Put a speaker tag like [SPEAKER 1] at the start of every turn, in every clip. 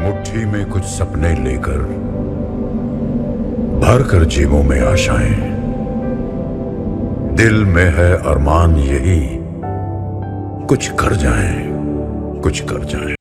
[SPEAKER 1] मुट्ठी में कुछ सपने लेकर भर कर जेबों में आशाएं, दिल में है अरमान यही कुछ कर जाएं, कुछ कर जाएं।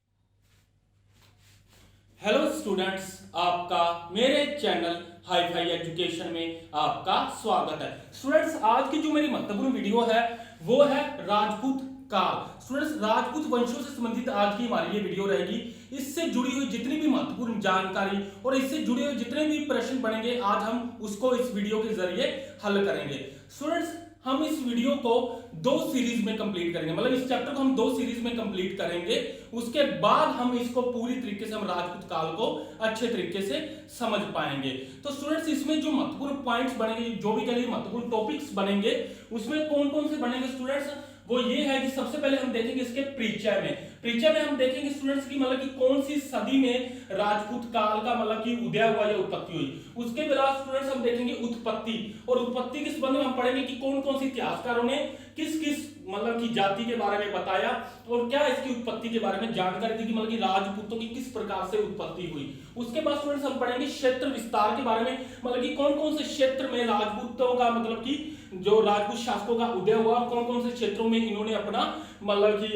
[SPEAKER 2] हेलो स्टूडेंट्स, आपका मेरे चैनल हाई फाई एजुकेशन में आपका स्वागत है। स्टूडेंट्स, आज की जो मेरी महत्वपूर्ण वीडियो है वो है राजपूत काल। स्टूडेंट्स, राजपूत वंशों से संबंधित आज की हमारी ये वीडियो रहेगी। इससे जुड़ी हुई जितनी भी महत्वपूर्ण जानकारी और इससे जुड़े हुए जितने भी प्रश्न बनेंगे आज हम उसको इस वीडियो के जरिए हल करेंगे। स्टूडेंट्स, हम इस वीडियो को दो सीरीज में कंप्लीट करेंगे, मतलब इस चैप्टर को हम दो सीरीज में कंप्लीट करेंगे। उसके बाद हम इसको पूरी तरीके से हम राजपूत काल को अच्छे तरीके से समझ पाएंगे। तो स्टूडेंट्स, इसमें जो महत्वपूर्ण पॉइंट्स बनेंगे, जो भी कह लीजिए महत्वपूर्ण टॉपिक्स बनेंगे, उसमें कौन कौन से बनेंगे स्टूडेंट्स, वो ये है कि सबसे पहले हम देखेंगे इसके परिचय में हम देखेंगे स्टूडेंट्स की मतलब कि कौन सी सदी में राजपूत काल का मतलब कि उदय हुआ या उत्पत्ति हुई। उसके बाद स्टूडेंट्स हम देखेंगे उत्पत्ति, और उत्पत्ति के संबंध में हम पढ़ेंगे कि कौन कौन सी इतिहासकारों ने किस किस मतलब की जाति के बारे में बताया और क्या इसकी उत्पत्ति के बारे में जानकारी दी कि मतलब कि राजपूतों की किस प्रकार से उत्पत्ति हुई। उसके बाद स्टूडेंट्स हम पढ़ेंगे क्षेत्र विस्तार के बारे में, मतलब कि कौन कौन से क्षेत्र में राजपूतों का मतलब कि जो राजपूत शासकों का उदय हुआ और कौन कौन से क्षेत्रों में इन्होंने अपना मतलब कि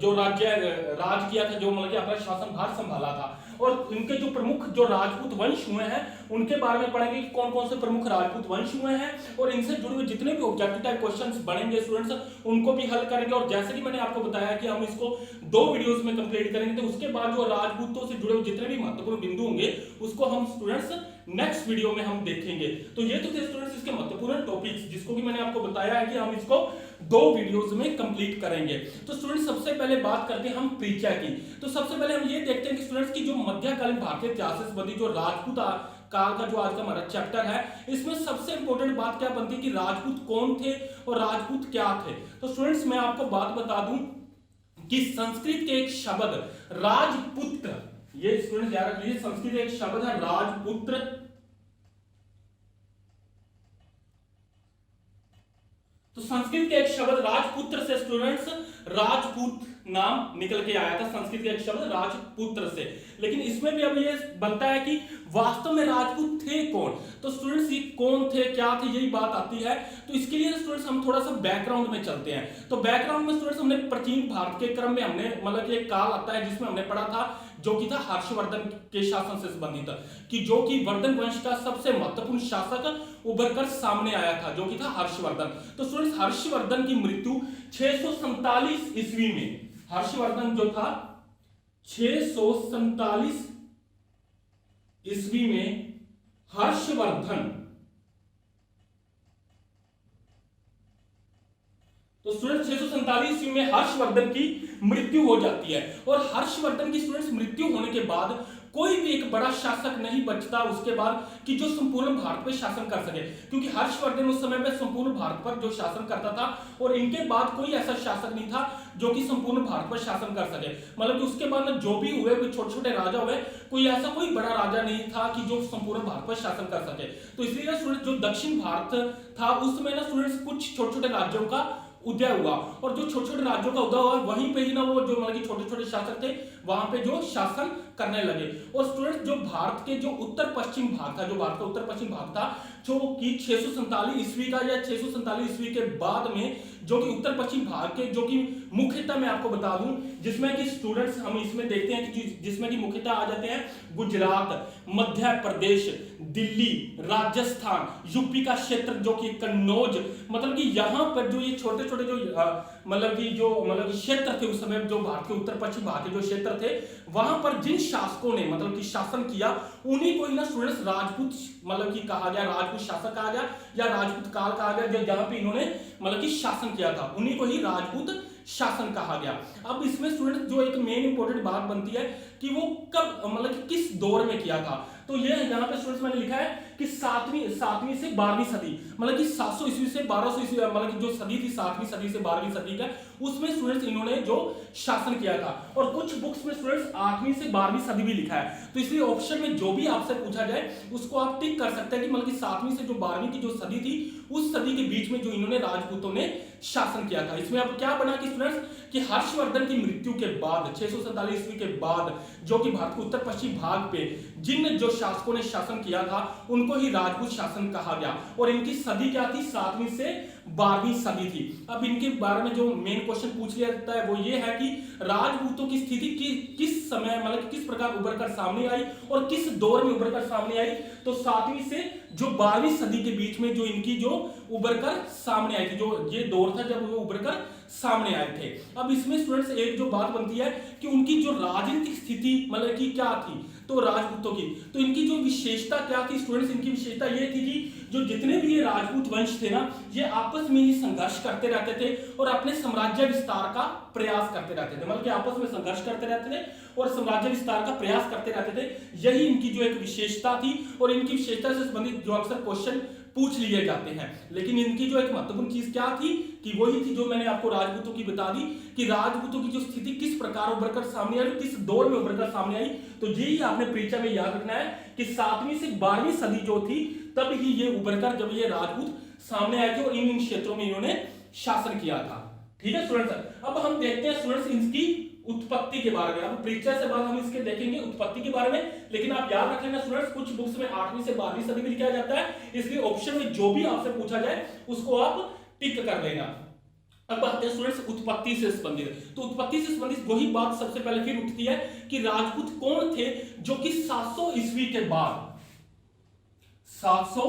[SPEAKER 2] जो राज किया था, जो मतलब कि अपना शासन भार संभाला था, और इनके जो प्रमुख जो राजपूत वंश हुए हैं उनके बारे में पढ़ेंगे कि कौन कौन से प्रमुख राजपूत वंश हुए हैं, और इनसे जुड़े हुए जितने भी ऑब्जेक्टिव टाइप क्वेश्चंस बनेंगे स्टूडेंट्स उनको भी हल करेंगे। और जैसे कि मैंने आपको बताया कि हम इसको दो वीडियोस में कंप्लीट करेंगे, तो उसके बाद जो राजपूतों से जुड़े हुए जितने भी महत्वपूर्ण बिंदु होंगे उसको हम स्टूडेंट्स नेक्स्ट वीडियो में हम देखेंगे। तो ये तो थे स्टूडेंट्स इसके महत्वपूर्ण टॉपिक्स, जिसको कि मैंने आपको बताया है कि हम इसको दो वीडियोस में कंप्लीट करेंगे। तो स्टूडेंट्स, सबसे पहले बात करते हैं हम परिचय की। तो सबसे पहले हम ये देखते हैं कि स्टूडेंट्स की जो मध्यकालीन भारतीय इतिहास से संबंधित जो राजपूत काल का जो आज का हमारा चैप्टर है, इसमें सबसे इंपॉर्टेंट बात क्या बनती है कि राजपूत कौन थे और राजपूत क्या थे। तो स्टूडेंट्स, मैं आपको बात बता दूं कि संस्कृत के एक शब्द राजपुत्र, ये स्टूडेंट्स याद रख लीजिए, संस्कृत एक शब्द है राजपुत्र। तो संस्कृत के एक शब्द राजपुत्र से स्टूडेंट्स राजपूत नाम निकल के आया था, संस्कृत के एक शब्द राजपुत्र से। लेकिन इसमें भी अब ये बनता है कि वास्तव में राजपूत थे कौन। तो स्टूडेंट्स, ये कौन थे, क्या थे, यही बात आती है। तो इसके लिए स्टूडेंट्स हम थोड़ा सा बैकग्राउंड में चलते हैं। तो बैकग्राउंड में स्टूडेंट्स हमने प्राचीन भारत के क्रम में हमने मतलब कि एक काल आता है जिसमें हमने पढ़ा था जो कि था हर्षवर्धन के शासन से संबंधित, कि जो कि वर्धन वंश का सबसे महत्वपूर्ण शासक उभर कर सामने आया था, जो कि था हर्षवर्धन। तो स्टूडेंट्स, हर्षवर्धन की मृत्यु 647 ईस्वी में, हर्षवर्धन जो था 647 ईस्वी में हर्षवर्धन, तो स्टूडेंट्स 647 ईस्वी में हर्षवर्धन की मृत्यु हो जाती है। और हर्षवर्धन की स्टूडेंट्स मृत्यु होने के बाद कोई भी एक बड़ा शासक नहीं बचता उसके बाद कि जो संपूर्ण भारत पर शासन कर सके, क्योंकि हर्षवर्धन उस समय में संपूर्ण भारत पर जो शासन करता था और इनके बाद कोई ऐसा शासक नहीं था जो कि संपूर्ण भारत पर शासन कर सके। मतलब कि उसके बाद जो भी हुए छोटे छोटे राजा हुए, कोई ऐसा कोई बड़ा राजा नहीं था कि जो संपूर्ण भारत पर शासन कर सके। तो इसलिए ना स्टूडेंट जो दक्षिण भारत था उस समय ना स्टूडेंट्स कुछ छोटे छोटे राज्यों का उदय हुआ, और जो छोटे छोटे राज्यों का उदय हुआ वहीं पे ही ना वो जो मतलब छोटे छोटे शासक थे वहां पे जो शासन करने लगे। और स्टूडेंट जो भारत के जो उत्तर पश्चिम भाग था, जो भारत का उत्तर पश्चिम भाग था, जो कि 647 ईस्वी का या 647 ईस्वी के बाद में जो कि उत्तर पश्चिम भाग के जो कि मुख्यतः मैं आपको बता दूं, जिसमें कि स्टूडेंट्स हम इसमें देखते हैं कि जिसमें कि मुख्यतः आ जाते हैं गुजरात, मध्य प्रदेश, दिल्ली, राजस्थान, यूपी का क्षेत्र जो कि कन्नौज, मतलब कि यहां पर जो ये छोटे छोटे जो मतलब कि क्षेत्र थे उस समय जो भारत के उत्तर पश्चिम भाग के जो क्षेत्र थे, वहां पर जिन शासकों ने मतलब कि शासन किया उन्हीं को ही ना स्टूडेंट्स राजपूत मतलब कि कहा गया, राजपूत शासक कहा गया या राजपूत काल कहा गया। जहां पे इन्होंने मतलब कि शासन किया था उन्हीं को ही राजपूत शासन कहा गया। अब इसमें स्टूडेंट जो एक मेन इंपॉर्टेंट बात बनती है कि वो कब मतलब कि किस दौर में किया था। तो ये यहाँ पे स्टूडेंट्स मैंने लिखा है कि सातवीं से 12वीं सदी, मतलब कि 700 ईस्वी से 1200 ईस्वी, मतलब कि जो सदी थी 7वीं सदी से 12वीं सदी का, उसमें स्टूडेंट्स इन्होंने जो शासन किया था। और कुछ बुक्स में स्टूडेंट्स 8वीं से 12वीं सदी भी लिखा है। तो इसलिए ऑप्शन में जो भी आपसे पूछा जाए उसको आप टिक कर सकते हैं कि मतलब कि 7वीं से जो 12वीं की जो सदी थी उस सदी के बीच में जो इन्होंने राजपूतों ने शासन किया था। इसमें अब क्या बना कि स्टूडेंट्स कि हर्षवर्धन की मृत्यु के बाद 647 ईस्वी के बाद जो कि भारत के उत्तर पश्चिम भाग पे जिन जो शासकों ने शासन किया था उनको ही राजपूत शासन कहा गया। और इनकी सदी क्या थी? 7वीं से 12वीं सदी थी। अब इनके बारे में जो मेन क्वेश्चन पूछ लिया जाता है वो ये है कि राजपूतों की स्थिति किस समय मतलब किस प्रकार उभर कर सामने आई और किस दौर में उभर कर सामने आई। तो 7वीं से जो 12वीं सदी के बीच में जो इनकी जो उभर कर सामने आई थी, जो ये दौर था जब वो उभर कर सामने आए थे। अब इसमें स्टूडेंट्स एक जो बात बनती है कि उनकी जो राजनीतिक स्थिति मतलब कि क्या थी, तो राजपूतों की तो इनकी जो विशेषता क्या थी स्टूडेंट्स, इनकी विशेषता ये थी कि जो जितने भी ये राजपूत वंश थे ना, ये आपस में ही संघर्ष करते रहते थे और अपने साम्राज्य विस्तार का प्रयास करते रहते थे। मतलब कि आपस में संघर्ष करते रहते थे और साम्राज्य विस्तार का प्रयास करते रहते थे। यही इनकी जो एक विशेषता थी और इनकी विशेषता से संबंधित जो अक्सर क्वेश्चन पूछ लिए जाते हैं। लेकिन इनकी जो एक महत्वपूर्ण चीज क्या थी कि वही थी जो मैंने आपको राजपूतों की बता दी कि राजपूतों की जो स्थिति किस प्रकार उभरकर सामने आई, किस दौर में उभरकर सामने आई। तो यही आपने परीक्षा में याद रखना है कि 7वीं से 12वीं सदी जो थी तब ही ये उभरकर जब ये राजपूत सामने आए थे और इन क्षेत्रों में इन्होंने शासन किया था। ठीक है स्टूडेंट्स, अब हम देखते हैं स्टूडेंट्स इसकी उत्पत्ति के बारे में। अब परीक्षा से बाद हम इसके देखेंगे उत्पत्ति के बारे में। लेकिन आप याद रख लेना स्टूडेंट्स, कुछ बुक्स में 8वीं से 12वीं सदी में लिखा जाता है, इसलिए ऑप्शन में जो भी आपसे पूछा जाए उसको आप टिक कर देना। अब बात है स्टूडेंट्स उत्पत्ति से संबंधित। तो उत्पत्ति से संबंधित वही बात सबसे पहले फिर उठती है कि राजपूत कौन थे जो कि 700 ईस्वी के बाद 700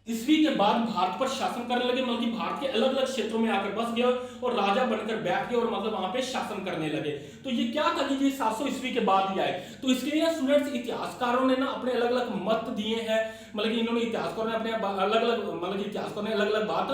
[SPEAKER 2] ईस्वी के बाद भारत पर शासन करने लगे। मतलब कि भारत के अलग अलग क्षेत्रों में आकर बस गए और राजा बनकर बैठ गए और मतलब वहां पे शासन करने लगे। तो ये क्या था कि ये 700 ईस्वी के बाद ही आए। तो इसके लिए स्टूडेंट्स इतिहासकारों ने ना अपने अलग अलग मत दिए हैं। मतलब कि इन्होंने इतिहासकारों ने अपने अलग अलग मतलब कि इतिहासकारों ने अलग अलग बात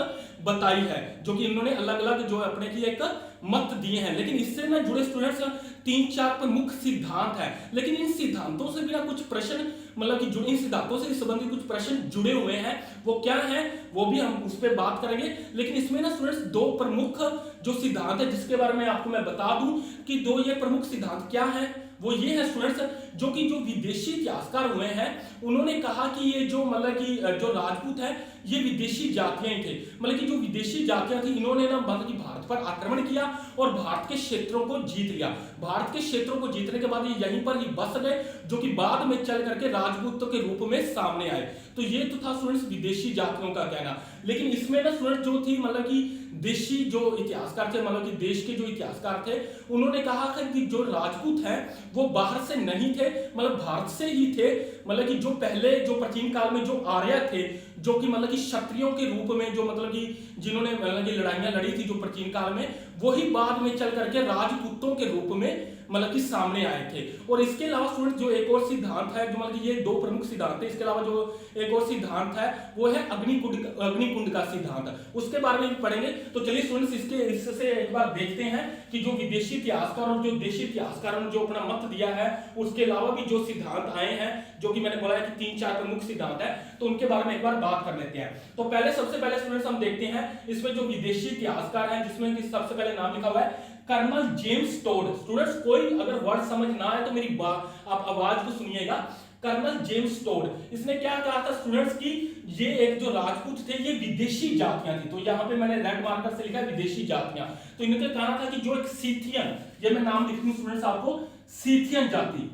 [SPEAKER 2] बताई है, जो कि इन्होंने अलग अलग जो अपने की एक मत दिए हैं। लेकिन इससे ना जुड़े स्टूडेंट्स 3-4 प्रमुख सिद्धांत हैं। लेकिन इन सिद्धांतों से भी ना कुछ प्रश्न मतलब कि इन सिद्धांतों से संबंधित कुछ प्रश्न जुड़े हुए हैं। वो क्या है वो भी हम उस पर बात करेंगे। लेकिन इसमें ना स्टूडेंट्स 2 प्रमुख जो सिद्धांत है जिसके बारे में आपको मैं बता दूं कि 2 ये प्रमुख सिद्धांत क्या है, वो ये है स्टूडेंट्स जो कि जो विदेशी इतिहासकार हुए हैं उन्होंने कहा कि ये जो मतलब कि जो राजपूत है ये विदेशी जातियां थे। मतलब कि जो विदेशी जातियां थी इन्होंने ना मतलब कि भारत पर आक्रमण किया और भारत के क्षेत्रों को जीत लिया। भारत के क्षेत्रों को जीतने के बाद ये यहीं पर ही बस गए, जो कि बाद में चल करके राजपूतों के रूप में सामने आए। तो ये तो था स्टूडेंट्स विदेशी जातियों का कहना। लेकिन इसमें ना स्टूडेंट जो थी मतलब कि देशी जो इतिहासकार थे मतलब कि देश के जो इतिहासकार थे उन्होंने कहा कि जो राजपूत हैं वो बाहर से नहीं थे, मतलब भारत से ही थे। मतलब कि जो पहले जो प्राचीन काल में जो आर्य थे जो कि मतलब कि क्षत्रियों के रूप में जो मतलब कि जिन्होंने मतलब कि लड़ाइयां लड़ी थी जो प्राचीन काल में, वही बाद में चल करके राजपूतों के रूप में मतलब कि सामने आए थे। और इसके अलावा स्टूडेंट जो एक और सिद्धांत है जो मतलब कि ये 2 प्रमुख सिद्धांत है, इसके अलावा जो एक और सिद्धांत है वो है अग्निकुंड का सिद्धांत, उसके बारे में भी पढ़ेंगे। तो चलिए स्टूडेंट्स इससे एक बार देखते हैं कि जो विदेशी इतिहासकार और जो देशी इतिहासकारों ने जो अपना मत दिया है उसके अलावा भी जो सिद्धांत आए हैं जो कि मैंने बोला है कि 3-4 प्रमुख सिद्धांत है, तो उनके बारे में एक बार बात कर लेते हैं। तो पहले सबसे पहले स्टूडेंट्स हम देखते हैं इसमें जो विदेशी इतिहासकार हैं जिसमें कि सबसे पहले नाम लिखा हुआ है कर्नल जेम्स टोड। स्टूडेंट्स कोई अगर वर्ड समझ ना आए तो मेरी आप आवाज को सुनिएगा। कर्नल जेम्स टोड, इसने क्या कहा था स्टूडेंट्स की ये एक जो राजपूत थे ये विदेशी जातियां थी। तो यहाँ पे मैंने रेड मार्कर से लिखा है विदेशी जातियां। तो इनका कहना था कि जो एक सीथियन, ये मैं नाम लिख दूं स्टूडेंट्स आपको, सीथियन जाति,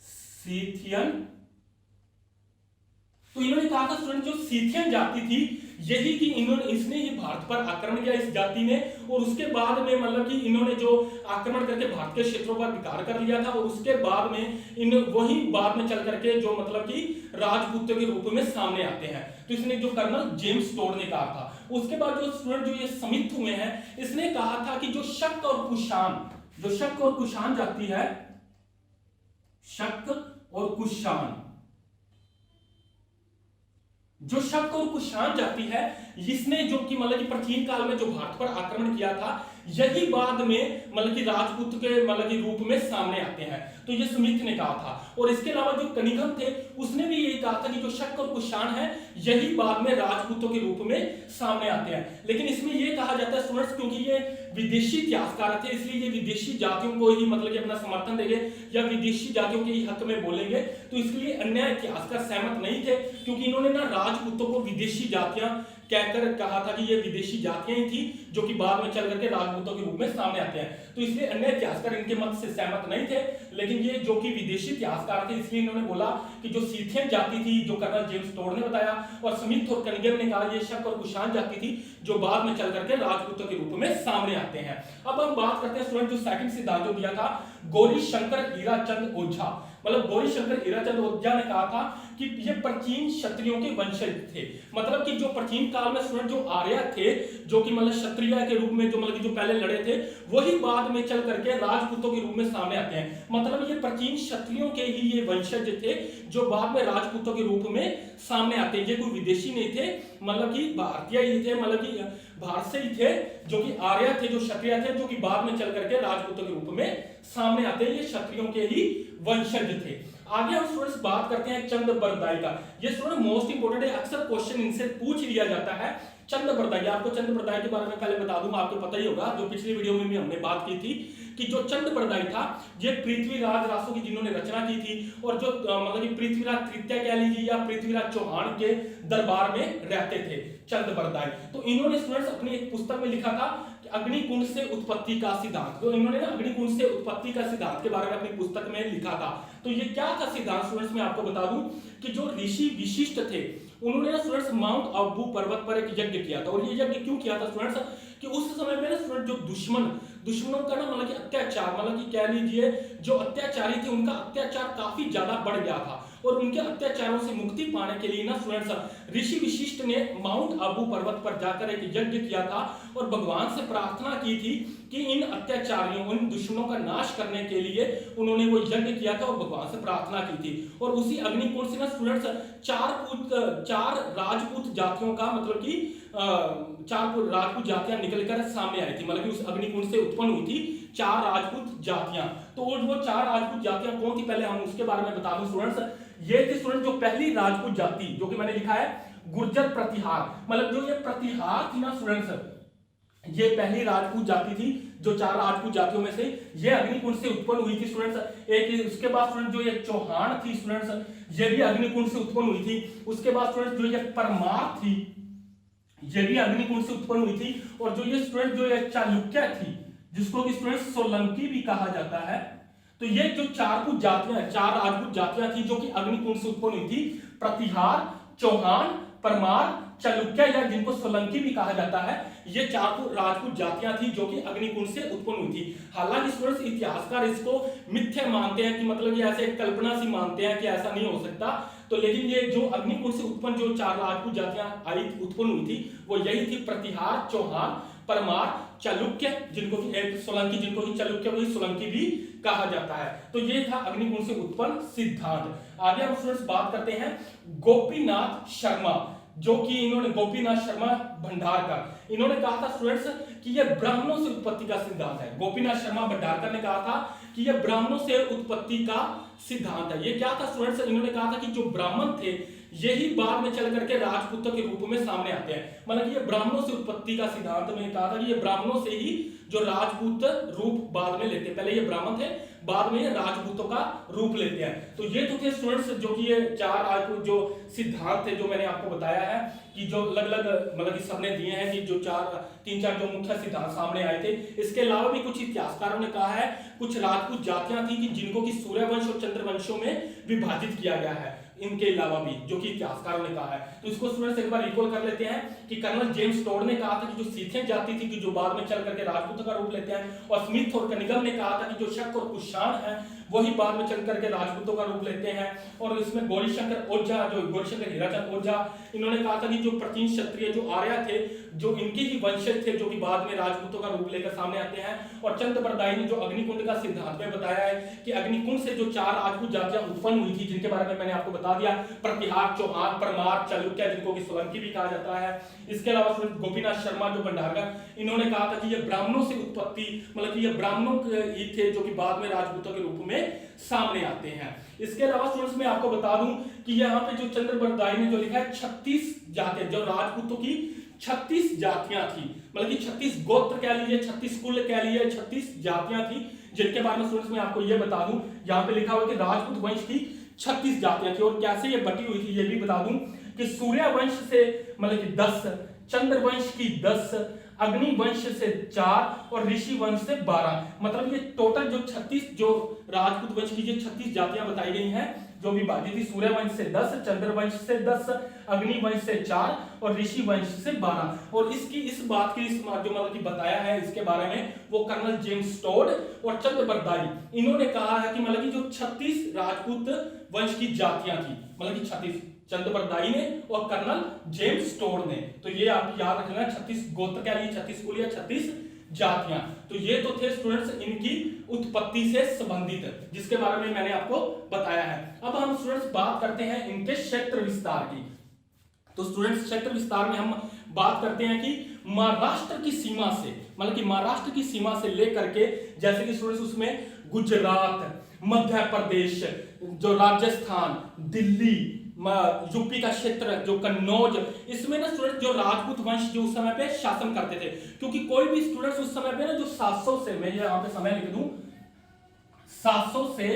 [SPEAKER 2] सीथियन। तो इन्होंने कहा था स्टूडेंट जो सीथियन जाति थी यही कि इसने ही भारत पर आक्रमण किया इस जाति ने, और उसके बाद में मतलब कि इन्होंने जो आक्रमण करके भारत के क्षेत्रों पर अधिकार कर लिया था और उसके बाद में वही बाद में चल करके जो मतलब कि राजपूतों के रूप में सामने आते हैं। तो इसने जो कर्नल जेम्स टोड ने कहा था। उसके बाद जो स्टूडेंट जो ये समित हुए हैं इसने कहा था कि जो शक और कुषाण, जो शक और कुषाण जाति है, शक और कुषाण, जो शक और कुषाण जाति है इसने जो कि मतलब कि प्राचीन काल में जो भारत पर आक्रमण किया था यही बाद में मतलब कि राजपूत के मतलब कि रूप में सामने आते हैं। तो ये स्मिथ ने कहा था। और इसके अलावा जो कनिंघम थे उसने भी यही कहा था कि जो शक और कुषाण है यही बाद में राजपूतों के रूप में सामने आते हैं। लेकिन इसमें यह कहा जाता है स्टूडेंट्स क्योंकि ये विदेशी इतिहासकार थे इसलिए ये विदेशी जातियों को ही मतलब कि अपना समर्थन देंगे या विदेशी जातियों के ही हक में बोलेंगे। तो इसलिए अन्य इतिहासकार सहमत नहीं थे क्योंकि इन्होंने ना राजपूतों को विदेशी जातियां कहकर कहा था कि ये विदेशी जातियां ही थी जो कि बाद में चल करके राजपूतों के रूप में सामने आते हैं। तो इसलिए अन्य इतिहासकार इनके मत से सहमत नहीं थे, लेकिन ये जो कि विदेशी इतिहासकार थे इसलिए इन्होंने बोला कि जो सीथियन जाति थी, जो कर्नल जेम्स टोड ने बताया, और स्मिथ और कनिंघम ने कहा ये शक और कुषाण जाति थी जो बाद में चल करके राजपूतों के रूप में सामने आते हैं। अब हम बात करते हैं स्टूडेंट जो सेकंड सिद्धांत जो दिया था गौरी शंकर हीराचंद ओझा, मतलब गौरी शंकर हीराचंद ओझा ने कहा था कि ये प्राचीन क्षत्रियों के वंशज थे। मतलब कि जो प्राचीन काल में स्टूडेंट जो आर्य थे, जो कि मतलब क्षत्रिय के रूप में जो मतलब कि जो पहले लड़े थे, वही बाद में चल करके राजपूतों के रूप में सामने आते हैं। मतलब ये प्राचीन क्षत्रियों के ही ये वंशज थे जो बाद में राजपूतों के रूप में सामने आते हैं। ये कोई विदेशी नहीं थे, मतलब कि भारतीय ही थे, मतलब कि भारत से ही थे, जो कि आर्य थे, जो क्षत्रिय थे, जो कि बाद में चल करके राजपूतों के रूप में सामने आते हैं। ये क्षत्रियों के ही वंशज थे। आगे हम स्टूडेंट्स बात करते हैं चंद बरदाई का। ये स्टूडेंट मोस्ट इंपोर्टेंट है, अक्सर क्वेश्चन इनसे पूछ लिया जाता है। चंद बरदाई, आपको चंद बरदाई के बारे में पहले बता दूं, आपको पता ही होगा, जो पिछली वीडियो में भी हमने बात की थी कि जो चंद बरदाई था ये पृथ्वीराज रासो की जिन्होंने रचना की थी, और जो मतलब कि पृथ्वीराज तृतीय कह लीजिए या पृथ्वीराज चौहान के दरबार में रहते थे चंद बरदाई। तो इन्होंने स्टूडेंट्स अपनी एक पुस्तक में लिखा था कि अग्निकुंड से उत्पत्ति का सिद्धांत। तो इन्होंने ना अग्निकुंड से उत्पत्ति का सिद्धांत के बारे में अपनी पुस्तक में लिखा था। तो ये क्या था सिद्धांत स्टूडेंट्स, मैं आपको बता दूं कि जो ऋषि विशिष्ट थे उन्होंने ना स्टूडेंट्स माउंट आबू पर्वत पर एक यज्ञ किया था। और ये यज्ञ क्यों किया था स्टूडेंट्स कि उस समय में ना स्टूडेंट जो दुश्मनों का ना मतलब कि अत्याचार, मतलब कि कह लीजिए जो अत्याचारी थे उनका अत्याचार काफी ज्यादा बढ़ गया था, और उनके अत्याचारों से मुक्ति पाने के लिए ना स्टूडेंट्स ऋषि विशिष्ट ने माउंट आबू पर्वत पर जाकर एक यज्ञ किया था और भगवान से प्रार्थना की थी कि इन अत्याचारियों, उन दुश्मनों का नाश करने के लिए उन्होंने वो यज्ञ किया था और भगवान से प्रार्थना की थी। और उसी अग्निकुंड से ना स्टूडेंट्स चार राजपूत जातियों का मतलब कि चार राजपूत जातियां निकलकर सामने आई थी, मतलब कि उस अग्निकुंड से उत्पन्न हुई थी चार राजपूत जातियां। तो वो चार राजपूत जातियां कौन थी पहले हम उसके बारे में बता दूं स्टूडेंट्स। ये थी स्टूडेंट जो पहली राजपूत जाति जो कि मैंने लिखा है गुर्जर प्रतिहार, मतलब जो ये प्रतिहार थी ना स्टूडेंट्स, ये पहली राजपूत जाति थी जो चार राजपूत जातियों में से ये अग्निकुंड से उत्पन्न हुई थी स्टूडेंट्स। एक उसके बाद स्टूडेंट जो ये चौहान थी स्टूडेंट्स, ये भी अग्निकुंड से उत्पन्न हुई थी। उसके बाद स्टूडेंट जो ये परमार थी ये भी अग्निकुंड से उत्पन्न हुई थी। और जो ये स्टूडेंट जो ये चालुक्य थी जिसको कि स्टूडेंट सोलंकी भी कहा जाता है, तो ये जो चार राजपूत जातियां थी जो कि अग्निकुंड से उत्पन्न हुई थी, प्रतिहार, चौहान, परमार, चालुक्य या जिनको सोलंकी भी कहा जाता है, ये चार राजपूत जातियां थी जो कि अग्निकुंड से उत्पन्न हुई थी। हालांकि स्टूडेंट्स इतिहासकार इसको मिथ्या मानते हैं कि मतलब ये ऐसे कल्पना सी मानते हैं कि ऐसा नहीं हो सकता। तो लेकिन ये जो अग्निकुंड से उत्पन्न जो चार राजपूत जातियां उत्पन्न हुई थी वो यही थी प्रतिहार, चौहान, परमार, चालुक्य, जिनको कि सोलंकी, जिनको कि चालुक्य वही सोलंकी भी कहा जाता है। तो ये था अग्निकुंड से उत्पन्न सिद्धांत। आगे हम स्टूडेंट्स बात करते हैं गोपीनाथ शर्मा, जो कि इन्होंने गोपीनाथ शर्मा भंडारकर, इन्होंने कहा था स्टूडेंट्स कि यह ब्राह्मणों से उत्पत्ति का सिद्धांत है। गोपीनाथ शर्मा भंडारकर ने कहा था कि यह ब्राह्मणों से उत्पत्ति का सिद्धांत है। ये क्या था स्टूडेंट्स, इन्होंने कहा था कि जो ब्राह्मण थे यही बाद में चल करके राजपूतों के रूप में सामने आते हैं। मतलब कि ये ब्राह्मणों से उत्पत्ति का सिद्धांत में कहा था कि ये ब्राह्मणों से ही जो राजपूत रूप बाद में लेते हैं। पहले ये ब्राह्मण थे, बाद में ये राजपूतों का रूप लेते हैं। तो ये तो थे स्टूडेंट्स जो कि ये चार राजपूत जो सिद्धांत थे जो मैंने आपको बताया है कि जो अलग अलग मतलब कि सबने दिए हैं कि जो तीन चार जो मुख्य सिद्धांत सामने आए थे। इसके अलावा भी कुछ इतिहासकारों ने कहा है कुछ राजपूत जातियां थी कि जिनको कि सूर्यवंश और चंद्रवंशों में विभाजित किया गया है, इनके अलावा भी जो कि इतिहासकारों ने कहा है। तो इसको स्टूडेंट्स एक बार रिकॉल कर लेते हैं कि कर्नल जेम्स टोड ने कहा था कि जो सीथियन जाति थी कि जो बाद में चल करके राजपूतों का रूप लेते हैं, और स्मिथ और कनिंघम ने कहा था कि जो शक और कुषाण है वही बाद में चल करके राजपूतों का रूप लेते हैं। और इसमें गौरीशंकर ओझा, जो गौरीशंकर हीराचंद ओझा, इन्होंने कहा था कि जो प्राचीन क्षत्रिय जो आर्य थे जो इनके ही वंशज थे जो कि बाद में राजपूतों का रूप लेकर सामने आते हैं। और चंद बरदाई ने जो अग्निकुंड का सिद्धांत में बताया है कि अग्निकुंड से जो चार राजपूत जातियां उत्पन्न हुई थी जिनके बारे में मैंने आपको बता दिया, प्रतिहार, चौहान, परमार, चालुक्य, जिनको कि सोलंकी भी कहा जाता है। इसके अलावा गोपीनाथ शर्मा जो भंडारकर, इन्होंने कहा था कि ये ब्राह्मणों से उत्पत्ति, मतलब कि ये ब्राह्मणों ही थे जो कि बाद में राजपूतों के रूप में सामने आते हैं। इसके अलावा स्टूडेंट्स मैं आपको बता दूं कि यहाँ पे जो चंद्र बरदाई ने जो लिखा है 36 जातियां, जो राजपूतों की 36 जातियां थी, मतलब कि 36 गोत्र कह लीजिए, 36 कुल कह लीजिए, 36 जातियां थी जिनके बारे में स्टूडेंट्स मैं आपको ये बता दूं। यहाँ पे लिखा हुआ कि राजपूत वंश की 36 जातियां थी और कैसे ये बटी हुई थी ये भी बता दूं कि सूर्य वंश से मतलब कि 10, चंद्रवंश की 10, अग्नि वंश से 4 और ऋषि वंश से 12। मतलब ये टोटल जो 36 जो राजपूत वंश की जो 36 जातियां बताई गई हैं, जो भी बाजी थी, सूर्य वंश से 10, चंद्रवंश से 10, अग्नि वंश से 4 और ऋषि वंश से 12। और इस बात की जो मतलब कि बताया है इसके बारे में वो कर्नल जेम्स टोड और चंद्रबरदाई, इन्होंने कहा है कि मतलब कि जो 36 राजपूत वंश की जातियां थी, मतलब कि 36, चंद्रबरदाई ने और कर्नल जेम्स टोड ने। तो ये आप याद रखना, 36 गोत्र क्या, 36 कुल या 36 जातियां। तो ये तो थे स्टूडेंट्स इनकी उत्पत्ति से संबंधित, जिसके बारे में मैंने आपको बताया है। अब हम स्टूडेंट्स बात करते हैं इनके क्षेत्र विस्तार की। तो स्टूडेंट्स क्षेत्र विस्तार में हम बात करते हैं कि महाराष्ट्र की सीमा से, मतलब कि महाराष्ट्र की सीमा से लेकर के, जैसे कि स्टूडेंट्स उसमें गुजरात, मध्य प्रदेश, जो राजस्थान, दिल्ली, यूपी का क्षेत्र, जो कन्नौज, इसमें ना स्टूडेंट जो राजपूत वंश जो उस समय पे शासन करते थे, क्योंकि कोई भी स्टूडेंट्स उस समय पे ना जो 700 से, मैं यहाँ पे समय लिख दूं, 700 से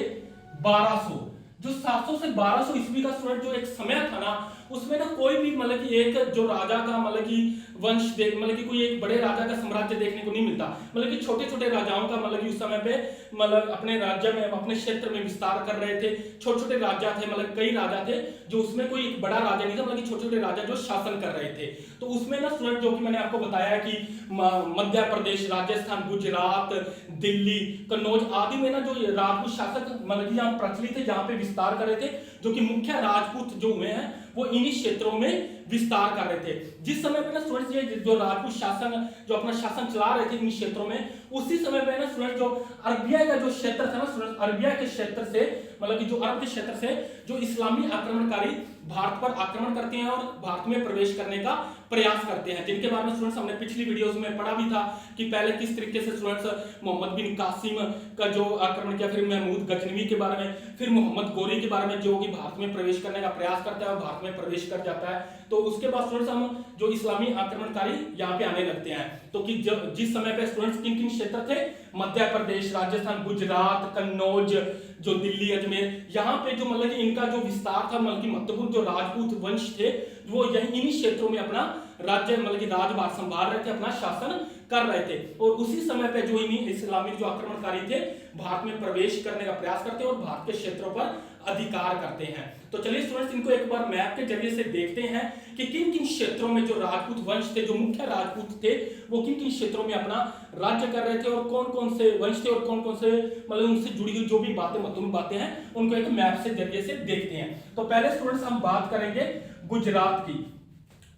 [SPEAKER 2] 1200, जो 700 से 1200 ईस्वी का स्टूडेंट जो एक समय था ना, उसमें ना कोई भी मतलब कि एक जो राजा का मतलब कि वंश देख, मतलब कि कोई एक बड़े राजा का साम्राज्य देखने को नहीं मिलता। मतलब कि छोटे छोटे राजाओं का मतलब कि उस समय पे मतलब अपने राज्य में, अपने क्षेत्र में विस्तार कर रहे थे। छोटे छोटे राजा थे, मतलब कई राजा थे, जो उसमें कोई एक बड़ा राजा नहीं था, मतलब कि छोटे छोटे राजा जो शासन कर रहे थे। तो उसमें ना स्टूडेंट जो कि मैंने आपको बताया कि मध्य प्रदेश, राजस्थान, गुजरात, दिल्ली, कन्नौज आदि में ना जो राजपूत शासक मतलब कि यहाँ प्रचलित थे, जहाँ पे विस्तार कर रहे थे, जो कि मुख्य राजपूत जो हुए हैं वो इन्हीं क्षेत्रों में विस्तार कर रहे थे। जिस समय पे ना स्टूडेंट्स ये जो राजपूत शासन जो अपना शासन चला रहे थे इन क्षेत्रों में, उसी समय पे ना स्टूडेंट जो अरबिया का जो क्षेत्र था ना स्टूडेंट, अरबिया के क्षेत्र से, मतलब कि जो अरब के क्षेत्र से जो इस्लामी आक्रमणकारी भारत पर आक्रमण करते हैं और भारत में प्रवेश करने का प्रयास करते हैं, जिनके बारे में स्टूडेंट्स हमने पिछली वीडियोस में पढ़ा भी था कि पहले किस तरीके से स्टूडेंट्स मोहम्मद बिन कासिम का जो आक्रमण किया, फिर महमूद गजनवी के बारे में, फिर मोहम्मद गोरी के बारे में, जो कि भारत में प्रवेश करने का प्रयास करता है और भारत में प्रवेश कर जाता है। तो उसके बाद स्टूडेंट्स हम जो इस्लामी आक्रमणकारी यहाँ पे आने लगते हैं। तो कि जिस समय पे स्टूडेंट्स किन किन क्षेत्र थे, मध्य प्रदेश, राजस्थान, गुजरात, कन्नौज, जो दिल्ली, अजमेर, यहाँ पे जो मतलब कि इनका जो विस्तार था, मतलब कि महत्वपूर्ण जो राजपूत वंश थे वो यही इन्हीं क्षेत्रों में अपना राज्य मतलब कि राजभार संभाल रहे थे, अपना शासन कर रहे थे। और उसी समय पे जो इन्हीं इस्लामी जो आक्रमणकारी थे भारत में प्रवेश करने का प्रयास करते हैं और भारत के क्षेत्रों पर अधिकार करते हैं। तो चलिए स्टूडेंट्स इनको एक बार मैप के जरिए से देखते हैं कि किन किन क्षेत्रों में जो राजपूत वंश थे, जो मुख्य राजपूत थे, वो किन किन क्षेत्रों में अपना राज्य कर रहे थे और कौन कौन से वंश थे और कौन कौन से मतलब उनसे जुड़ी हुई जो भी बातें महत्वपूर्ण बातें हैं उनको एक मैप से जरिए से देखते हैं। तो पहले स्टूडेंट्स हम बात करेंगे गुजरात की।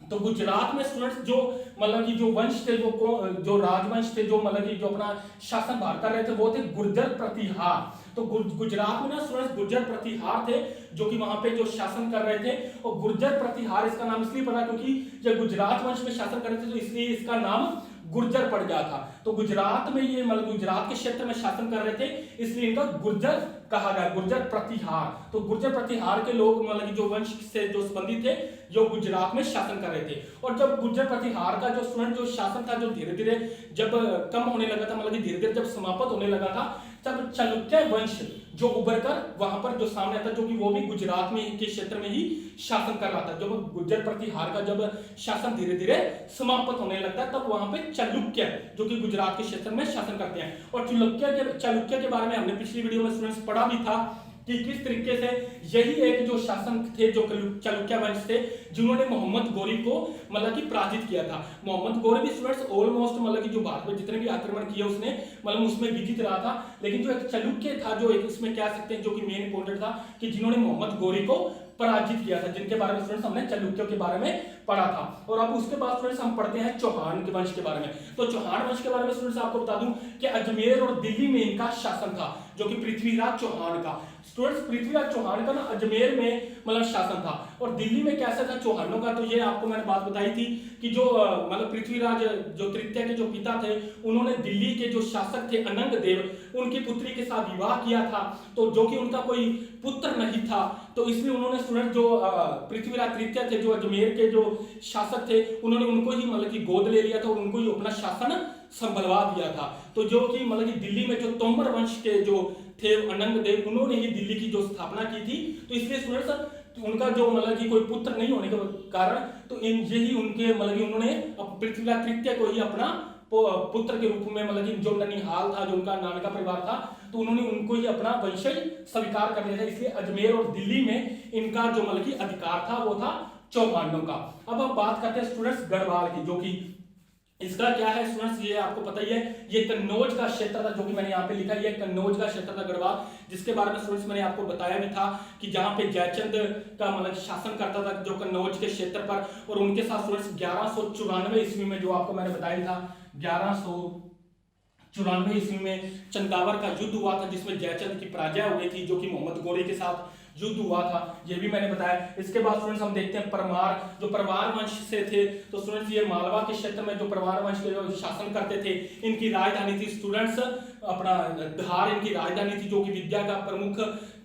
[SPEAKER 2] तो गुजरात में स्टूडेंट्स जो मतलब कि जो वंश थे, जो राजवंश थे, जो मतलब कि जो अपना शासन भार कर रहे थे, वो थे गुर्जर प्रतिहार। तो गुजरात में ना स्टूडेंट्स गुर्जर प्रतिहार थे जो कि वहां पे जो शासन कर रहे थे। और गुर्जर प्रतिहार इसका नाम इसलिए पड़ा क्योंकि जब गुजरात वंश में शासन कर रहे थे तो इसलिए इसका नाम गुर्जर पड़ गया था। तो गुजरात में ये मतलब गुजरात के क्षेत्र में शासन कर रहे थे, इसलिए इनका गुर्जर कहा गया, गुर्जर प्रतिहार। तो गुर्जर प्रतिहार के लोग मतलब जो वंश से जो संबंधित थे जो गुजरात में शासन कर रहे थे। और जब गुर्जर प्रतिहार का जो स्टूडेंट जो शासन था जो धीरे धीरे जब कम होने लगा था, मतलब कि धीरे धीरे जब समाप्त होने लगा था, तब चालुक्य वंश जो उभर कर वहां पर जो सामने आता, जो कि वो भी गुजरात में के क्षेत्र में ही शासन कर रहा था। जब गुर्जर प्रतिहार का जब शासन धीरे धीरे समाप्त होने लगता है, तब वहां पे चालुक्य जो कि गुजरात के क्षेत्र में शासन करते हैं। और चालुक्य के बारे में हमने पिछली वीडियो में स्टूडेंट्स पढ़ा भी था कि किस तरीके से यही एक जो शासन थे जो चालुक्य वंश थे, जिन्होंने मोहम्मद गोरी को मतलब कि पराजित किया था। मोहम्मद गोरी भी स्टूडेंट्स ऑलमोस्ट मतलब कि जो भारत में जितने भी आक्रमण किए उसने मतलब उसमें विजित रहा था। लेकिन जो एक चालुक्य था, जो एक इसमें कह सकते हैं जो कि मेन इंपोर्टेंट था, कि जिन्होंने मोहम्मद गोरी को पराजित किया था, जिनके बारे में स्टूडेंट्स हमने चालुक्यों के बारे में पढ़ा था। और अब उसके बाद स्टूडेंट्स हम पढ़ते हैं चौहान के वंश के बारे में। तो चौहान वंश के बारे में स्टूडेंट्स आपको बता दूं कि अजमेर और दिल्ली में इनका शासन था, जो कि पृथ्वीराज चौहान का। स्टूडेंट्स पृथ्वीराज चौहान का ना अजमेर में मतलब शासन था। और दिल्ली में कैसा था चौहानों का, तो ये आपको मैंने बात बताई थी कि जो मतलब पृथ्वीराज जो तृतीय के जो पिता थे, उन्होंने दिल्ली के जो शासक थे अनंग देव, उनकी पुत्री के साथ विवाह किया था। तो जो कि उनका कोई पुत्र नहीं था, तो इसलिए उन्होंने स्टूडेंट जो पृथ्वीराज तृतीय थे जो अजमेर के जो शासक थे, उन्होंने उनको ही मतलब कि गोद ले लिया था और उनको ही अपना शासन संभलवा दिया था। तो जो कि मतलब कि दिल्ली में जो तोमर वंश के जो थे अनंग देव, उन्होंने ही दिल्ली की जो स्थापना की थी। तो इसलिए स्टूडेंट्स उनका जो मतलब कि कोई पुत्र नहीं होने के कारण तो इन यही उनके मतलब कि उन्होंने पृथ्वीराज तृतीय को ही अपना पुत्र के रूप में मतलब कि जो ननिहाल था, जो उनका नानका परिवार था, तो उन्होंने उनको ही अपना वंशज स्वीकार कर लिया था। इसलिए अजमेर और दिल्ली में इनका जो मतलब कि अधिकार था वो था चौहानों का। अब हम बात करते हैं स्टूडेंट्स गढ़वाल की, जो कि इसका क्या है स्टूडेंट्स, ये आपको पता ही है, ये कन्नौज का क्षेत्र था, जो कि मैंने यहाँ पे लिखा है, ये कन्नौज का क्षेत्र था गढ़वाल, जिसके बारे में स्टूडेंट्स मैंने आपको बताया भी था कि जहाँ पे जयचंद का मतलब शासन करता था जो कन्नौज के क्षेत्र पर, और उनके साथ स्टूडेंट्स 1194 ईस्वी में, जो आपको मैंने बताया था 1194 ईस्वी में चंदावर का युद्ध हुआ था, जिसमें जयचंद की पराजय हुई थी, जो कि मोहम्मद गोरी के साथ युद्ध हुआ था, ये भी मैंने बताया। इसके बाद स्टूडेंट्स हम देखते हैं परमार, जो परमार वंश से थे, तो स्टूडेंट्स ये मालवा के क्षेत्र में जो परमार वंश के जो शासन करते थे, इनकी राजधानी थी स्टूडेंट्स अपना धार, इनकी राजधानी थी, जो कि विद्या का प्रमुख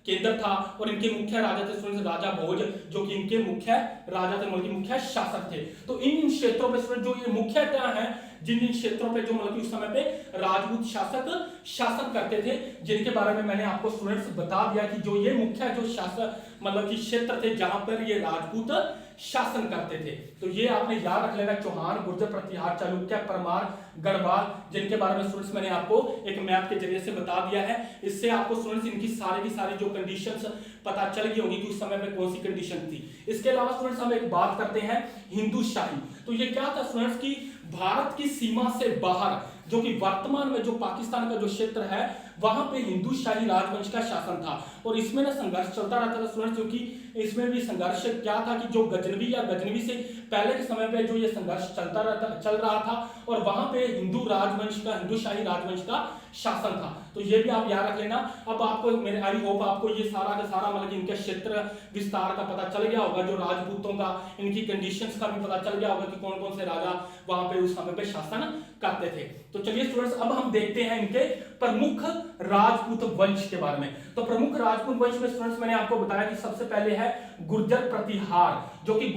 [SPEAKER 2] केंद्र था, और इनके मुख्य राजा थे स्टूडेंट्स राजा भोज, जो कि इनके मुख्य राजा थे, मतलब मुख्य शासक थे। तो इन क्षेत्रों पे स्टूडेंट जो ये मुख्यतः है, जिन क्षेत्रों पे जो मतलब उस समय पे राजपूत शासक शासन करते थे, जिनके बारे में मैंने आपको स्टूडेंट्स बता दिया कि जो ये मुख्य जो शासक मतलब कि क्षेत्र थे जहां पर ये राजपूत शासन करते थे। तो ये आपने याद रख लेना, चौहान, गुर्जर, प्रतिहार, चालुक्य, परमार, गढ़वाल, जिनके बारे में स्टूडेंट्स मैंने आपको एक मैप के जरिए से बता दिया है। इससे आपको स्टूडेंट्स इनकी सारी की सारी जो कंडीशंस पता चल गई होगी कि उस समय में कौन सी कंडीशन थी। इसके अलावा स्टूडेंट्स हम एक बात करते हैं हिंदूशाही। तो ये क्या था स्टूडेंट्स की भारत की सीमा से बाहर, जो कि वर्तमान में जो पाकिस्तान का जो क्षेत्र है, वहां पे हिंदूशाही राजवंश का शासन था, और इसमें ना संघर्ष चलता रहता था स्टूडेंट्स, क्योंकि इसमें भी संघर्ष क्या था कि जो गजनवी या गजनवी से पहले के समय पे जो ये संघर्ष चल रहा था, और वहां पे हिंदू राजवंश का, हिंदूशाही राजवंश का शासन था। तो ये भी आप याद रख लेना। अब आपको मेरे आई होप आपको ये सारा का सारा मतलब इनके क्षेत्र विस्तार का पता चल गया होगा, जो राजपूतों का, इनकी कंडीशंस का भी पता चल गया होगा कि कौन कौन से राजा वहां पे उस समय पे शासन करते थे। तो चलिए स्टूडेंट्स अब हम देखते हैं इनके प्रमुख राजपूत वंश के बारे में। तो प्रमुख राजपूत वंश में स्टूडेंट्स मैंने आपको बताया कि सबसे पहले है गुर्जर प्रतिहार, जो कि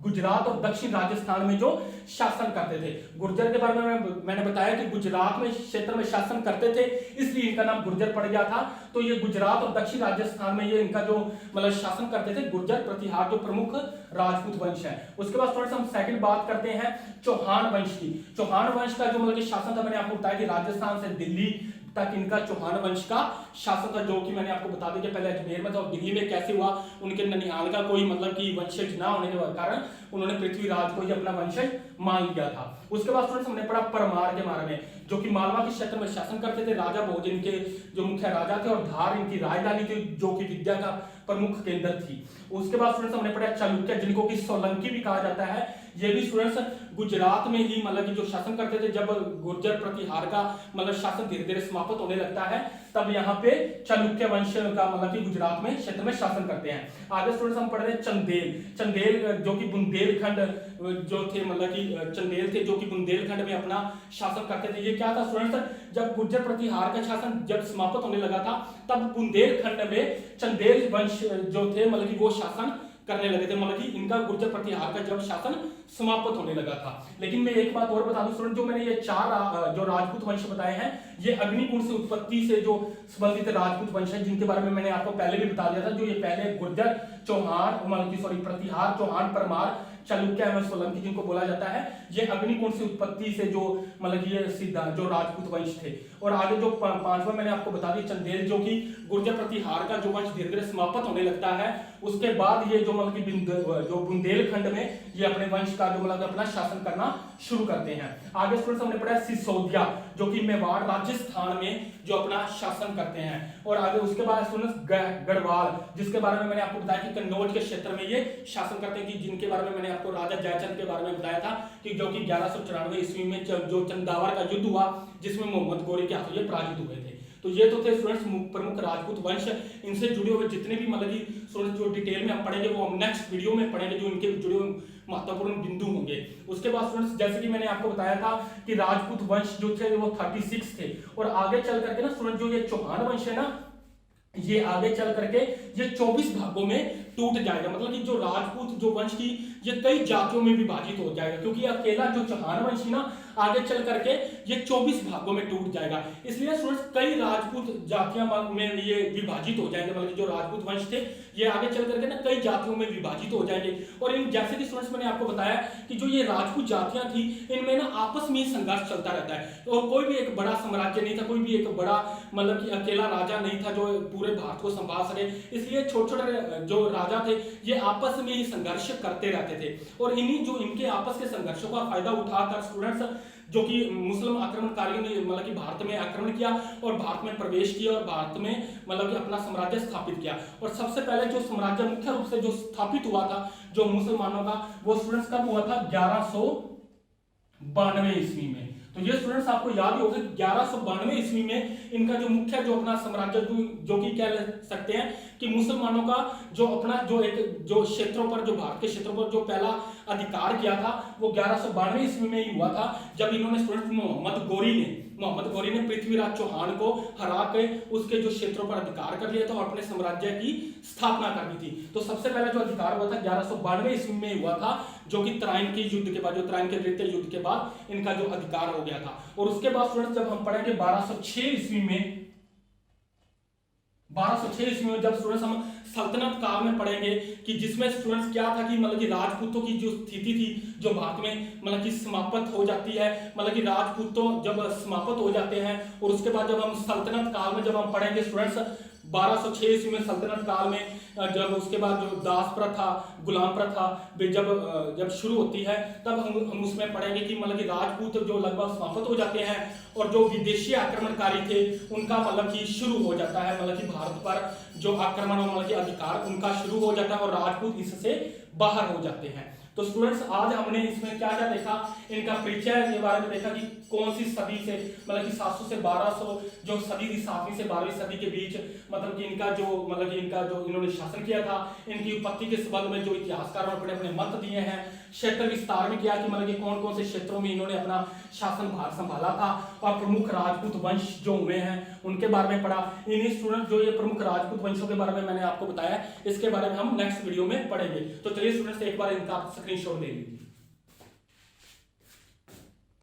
[SPEAKER 2] गुजरात और दक्षिण राजस्थान में जो शासन करते थे। गुर्जर के बारे में मैंने बताया कि गुजरात में क्षेत्र में शासन करते थे, इसलिए इनका नाम गुर्जर पड़ गया था। तो ये गुजरात और दक्षिण राजस्थान में ये इनका जो मतलब शासन करते थे, गुर्जर प्रतिहार जो प्रमुख राजपूत वंश है। उसके बाद स्टूडेंट्स हम सेकंड बात करते हैं चौहान वंश की। चौहान वंश का जो मतलब शासन था, मैंने आपको बताया कि राजस्थान से दिल्ली तक इनका चौहान वंश का शासन था, जो कि मैंने आपको बता दिया कि पहले अजमेर में था, और दिल्ली में कैसे हुआ, उनके ननिहाल का कोई मतलब कि वंशज ना होने के कारण उन्होंने पृथ्वीराज को ही अपना वंशज मान लिया था। उसके बाद स्टूडेंट्स हमने पढ़ा परमार के बारे में, जो कि मालवा के क्षेत्र में शासन करते थे, राजा भोज इनके जो मुख्य राजा थे, और धार इनकी राजधानी थी, जो कि विद्या का प्रमुख केंद्र थी। उसके बाद स्टूडेंट्स हमने पढ़ा चालुक्य, जिनको कि सोलंकी भी कहा जाता है। ये भी स्टूडेंट्स गुजरात में ही मतलब कि जो शासन करते थे, जब गुर्जर प्रतिहार का मतलब शासन धीरे धीरे समाप्त होने लगता है, तब यहाँ पे चालुक्य वंश का मतलब कि गुजरात में क्षेत्र में शासन करते हैं। आगे स्टूडेंट्स हम पढ़ रहे हैं चंदेल, जो कि बुंदेलखंड जो थे मतलब कि चंदेल थे, जो कि बुंदेलखंड में अपना शासन करते थे। ये क्या था स्टूडेंट्स, जब गुर्जर प्रतिहार का शासन जब समाप्त होने लगा था, तब बुंदेलखंड में चंदेल वंश जो थे मतलब कि वो शासन करने लगे थे, मतलब कि इनका गुर्जर प्रतिहार का जब शासन समाप्त होने लगा था। लेकिन मैं एक बात और बता दूं स्टूडेंट, जो मैंने ये चार जो राजपूत वंश बताए हैं, ये अग्निकुंड से उत्पत्ति से जो संबंधित राजपूत वंश है, जिनके बारे में मैंने आपको पहले भी बता दिया था। जो ये पहले गुर्जर, चौहान मतलब कि प्रतिहार, चौहान, परमार, चालुक्य एवं सोलंकी जिनको बोला जाता है, ये अग्निकुंड से उत्पत्ति से जो मतलब ये सीधा जो राजपूत वंश थे। और आगे जो पांचवा मैंने आपको बता दिया चंदेल, जो कि गुर्जर प्रतिहार का जो वंश धीरे धीरे समाप्त होने लगता है, उसके बाद ये जो मतलब कि जो बुंदेलखंड में ये अपने वंश का जो मतलब अपना शासन करना शुरू करते हैं। आगे स्टूडेंट्स हमने पढ़ा सिसोदिया, जो कि मेवाड़ राजस्थान में जो अपना शासन करते हैं। और आगे उसके बाद स्टूडेंट्स गढ़वाल, जिसके बारे में मैंने आपको बताया कि कन्नौज के क्षेत्र में ये शासन करते हैं, कि जिनके बारे में मैंने आपको राजा जयचंद के बारे में बताया था, कि जो कि 1194 ईस्वी में जो चंदावर का युद्ध हुआ, जिसमें मोहम्मद गोरी के हाथों ये पराजित हुए थे। तो ये तो थे स्टूडेंट्स प्रमुख राजपूत वंश। इनसे जुड़े हुए जितने भी मतलब कि स्टूडेंट्स जो डिटेल में हम पढ़ेंगे, वो हम नेक्स्ट वीडियो में पढ़ेंगे, जो इनके जुड़े हुए महत्वपूर्ण बिंदु होंगे। उसके बाद स्टूडेंट्स जैसे कि मैंने आपको बताया था कि राजपूत वंश जो थे वो 36 थे, और आगे चल करके ना स्टूडेंट जो ये चौहान वंश है ना, ये आगे चल करके ये 24 भागों में टूट जाएगा। मतलब कि जो राजपूत जो वंश की ये कई जातियों में विभाजित हो जाएगा, क्योंकि अकेला जो चौहान वंश ना आगे चल करके ये 24 भागों में टूट जाएगा। इसलिए स्टूडेंट्स कई राजपूत जातियां में ये विभाजित हो जाएंगे, मतलब जो राजपूत वंश थे ये आगे चल करके ना कई जातियों में विभाजित हो जाएंगे। और इन जैसे कि स्टूडेंट्स मैंने आपको बताया कि जो ये राजपूत जातियां थी इनमें ना आपस में संघर्ष चलता रहता है, और कोई भी एक बड़ा साम्राज्य नहीं था, कोई भी एक बड़ा मतलब कि अकेला राजा नहीं था जो पूरे भारत को संभाल सके। इसलिए छोटे छोटे जो राजा थे ये आपस में ही संघर्ष करते रहते थे, और इन्हीं जो इनके आपस के संघर्षों का फायदा उठाकर स्टूडेंट्स जो कि मुस्लिम आक्रमणकारियों ने मतलब कि भारत में आक्रमण किया और भारत में प्रवेश किया और भारत में मतलब कि अपना साम्राज्य स्थापित किया। और सबसे पहले जो साम्राज्य मुख्य रूप से जो स्थापित हुआ था जो मुसलमानों का, वो स्टूडेंट्स कब हुआ था? 1192 ईस्वी में। तो ये स्टूडेंट्स आपको याद ही होगा 1192 ईस्वी में इनका जो मुख्य जो अपना साम्राज्य जो कि कह सकते हैं कि मुसलमानों का जो अपना जो एक जो क्षेत्रों पर जो भारत के क्षेत्रों पर जो पहला अधिकार किया था वो 1192 ईस्वी में ही हुआ था, जब इन्होंने स्टूडेंट मोहम्मद गौरी ने पृथ्वीराज चौहान को हरा के उसके जो क्षेत्रों पर अधिकार कर लिया था और अपने साम्राज्य की स्थापना कर दी थी। तो सबसे पहले जो अधिकार हुआ था 1192 ईस्वी में हुआ था, जो कि तराइन के युद्ध के बाद, जो तराइन के द्वितीय युद्ध के बाद इनका जो अधिकार हो गया था। और उसके बाद स्टूडेंट्स जब हम पढ़ेंगे 1206 ईस्वी में, 1206 ईस्वी में जब स्टूडेंट्स हम सल्तनत काल में पढ़ेंगे कि जिसमें स्टूडेंट्स क्या था कि मतलब कि राजपूतों की जो स्थिति थी जो भारत में मतलब कि समाप्त हो जाती है, मतलब कि राजपूतों जब समाप्त हो जाते हैं। और उसके बाद जब हम सल्तनत काल में जब हम पढ़ेंगे स्टूडेंट्स 1206 ईस्वी में सल्तनत काल में जब उसके बाद जो दास प्रथा, गुलाम प्रथा जब शुरू होती है तब हम उसमें पढ़ेंगे कि मतलब कि राजपूत जो लगभग समाप्त हो जाते हैं और जो विदेशी आक्रमणकारी थे उनका मतलब कि शुरू हो जाता है, मतलब कि भारत पर जो आक्रमण मतलब कि अधिकार उनका शुरू हो जाता है और राजपूत इससे बाहर हो जाते हैं। तो स्टूडेंट्स आज हमने इसमें क्या क्या देखा, इनका परिचय के बारे में देखा कि कौन सी सदी से मतलब कि 700 से 1200 जो सदी थी 7वीं से 12वीं सदी के बीच मतलब कि इनका जो इन्होंने शासन किया था, इनकी उत्पत्ति के संबंध में जो इतिहासकारों ने अपने मत दिए हैं, क्षेत्र विस्तार में किया कि मतलब कि कौन कौन से क्षेत्रों में इन्होंने अपना शासन भार संभाला था, और प्रमुख राजपूत वंश जो हुए हैं उनके बारे में पढ़ा। इन्हीं स्टूडेंट जो ये प्रमुख राजपूत वंशों के बारे में मैंने आपको बताया, इसके बारे में हम नेक्स्ट वीडियो में पढ़ेंगे। तो चलिए स्टूडेंट्स एक बार इनका स्क्रीनशॉट ले लीजिए।